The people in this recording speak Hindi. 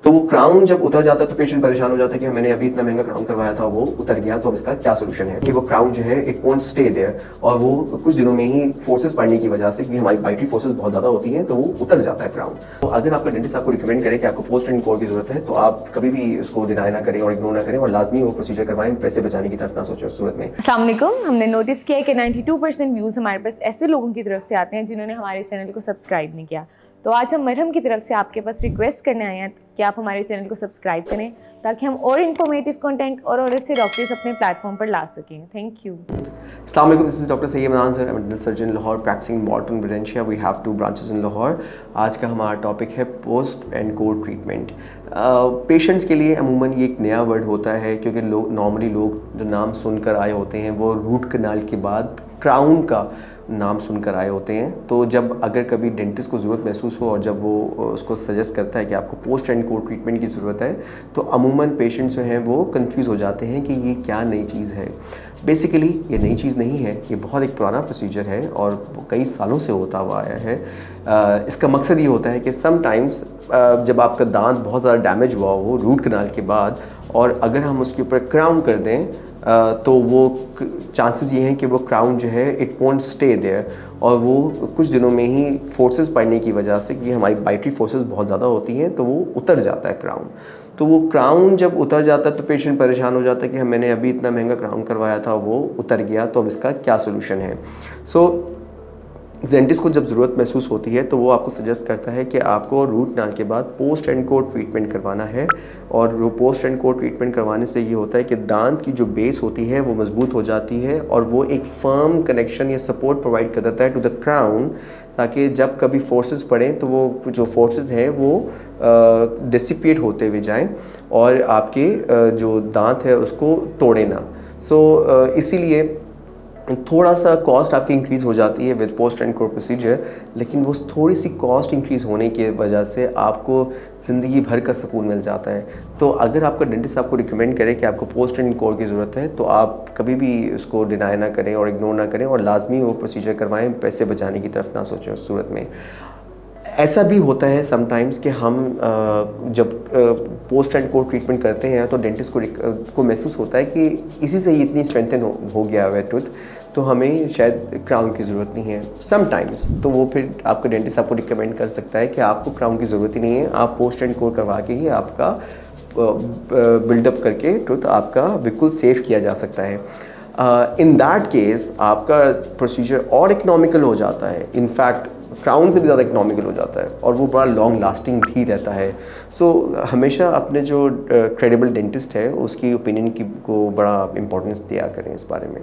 तो वो क्राउन जब उतर जाता है तो पेशेंट परेशान हो जाता है कि मैंने अभी इतना महंगा क्राउन करवाया था वो उतर गया, तो अब इसका क्या सोल्यूशन है कि वो क्राउन जो है इट वोंट स्टे देयर और वो कुछ दिनों में ही फोर्सेस पड़ने की वजह से, क्योंकि हमारी बाइटरी फोर्सेस बहुत ज्यादा होती हैं, तो वो उतर जाता है क्राउन। तो अगर आपका डेंटिस्ट आपको रिकमेंड करे कि आपको पोस्ट एंड कोर की जरूरत है, तो आप कभी भी उसको डिनाई ना करें और इग्नोर ना करें और लाजमी वो प्रोसीजर करवाएं, पैसे बचाने की तरफ ना सोचें उस सूरत में। अस्सलाम वालेकुम। हमने नोटिस किया है कि 92% व्यूज़ हमारे पास ऐसे लोगों की तरफ से आते हैं जिन्होंने हमारे चैनल को सब्सक्राइब नहीं किया। तो आज हम मरहम की तरफ से आपके पास रिक्वेस्ट करने आए हैं कि आप हमारे चैनल को सब्सक्राइब करें ताकि हम और इन्फॉर्मेटिव कंटेंट और अच्छे डॉक्टर्स अपने प्लेटफॉर्म पर ला सकें। Thank you. अस्सलाम वालेकुम, this is doctor Syed Imran sir, dental surgeon Lahore, practising मॉर्टन ब्रेडेंशिया। We have 2 branches in Lahore. आज का हमारा टॉपिक है post and core treatment. Patients के लिए अमूमन ये एक नया वर्ड होता है, क्योंकि नॉर्मली लोग जो नाम सुनकर आए होते हैं वो रूट कनाल के बाद क्राउन का नाम सुनकर आए होते हैं। तो जब अगर कभी डेंटिस्ट को ज़रूरत महसूस हो और जब वो उसको सजेस्ट करता है कि आपको पोस्ट एंड कोर ट्रीटमेंट की ज़रूरत है, तो अमूमन पेशेंट्स जो हैं वो कंफ्यूज हो जाते हैं कि ये क्या नई चीज़ है। बेसिकली ये नई चीज़ नहीं है, ये बहुत एक पुराना प्रोसीजर है और कई सालों से होता हुआ आया है। इसका मकसद ये होता है कि समटाइम्स जब आपका दांत बहुत ज़्यादा डैमेज हुआ हो रूट कनाल के बाद, और अगर हम उसके ऊपर क्राउन कर दें तो वो चांसेस ये हैं कि वो क्राउन जो है इट वोंट स्टे देयर और वो कुछ दिनों में ही फोर्सेस पड़ने की वजह से, क्योंकि हमारी बाइटरी फोर्सेस बहुत ज़्यादा होती हैं, तो वो उतर जाता है क्राउन। तो वो क्राउन जब उतर जाता है तो पेशेंट परेशान हो जाता है कि मैंने अभी इतना महंगा क्राउन करवाया था वो उतर गया, तो अब इसका क्या सोल्यूशन है। डेंटिस्ट को जब ज़रूरत महसूस होती है तो वो आपको सजेस्ट करता है कि आपको रूट कनाल के बाद पोस्ट एंड कोर ट्रीटमेंट करवाना है। और वो पोस्ट एंड कोर ट्रीटमेंट करवाने से ये होता है कि दांत की जो बेस होती है वो मजबूत हो जाती है और वो एक फर्म कनेक्शन या सपोर्ट प्रोवाइड कर देता है टू द क्राउन, ताकि जब कभी फोर्सेस पड़ें तो वो जो फोर्सेस हैं वो डिसिपेट होते हुए जाएं और आपके जो दांत है उसको तोड़े ना। इसीलिए थोड़ा सा कॉस्ट आपकी इंक्रीज़ हो जाती है with post and core procedure, लेकिन वो थोड़ी सी कॉस्ट इंक्रीज़ होने की वजह से आपको ज़िंदगी भर का सुकून मिल जाता है। तो अगर आपका डेंटिस्ट आपको रिकमेंड करे कि आपको पोस्ट एंड कोर की ज़रूरत है, तो आप कभी भी उसको डिनाई ना करें और इग्नोर ना करें और लाजमी वो प्रोसीजर करवाएं, पैसे बचाने की तरफ ना सोचें उस सूरत में। ऐसा भी होता है समटाइम्स कि हम जब पोस्ट एंड कोर ट्रीटमेंट करते हैं तो डेंटिस्ट को महसूस होता है कि इसी से ही इतनी स्ट्रेंथन हो गया है टूथ, तो हमें शायद क्राउन की ज़रूरत नहीं है समटाइम्स। तो वो फिर आपका डेंटिस्ट आपको रिकमेंड कर सकता है कि आपको क्राउन की ज़रूरत ही नहीं है, आप पोस्ट एंड कोर करवा के ही आपका बिल्डअप करके टूथ आपका बिल्कुल सेफ किया जा सकता है। इन दैट केस आपका प्रोसीजर और इकनॉमिकल हो जाता है, इनफैक्ट क्राउन से भी ज़्यादा इकनॉमिकल हो जाता है और वो बड़ा लॉन्ग लास्टिंग भी रहता है। हमेशा अपने जो क्रेडिबल डेंटिस्ट है उसकी ओपिनियन को बड़ा इंपॉर्टेंस दिया करें इस बारे में।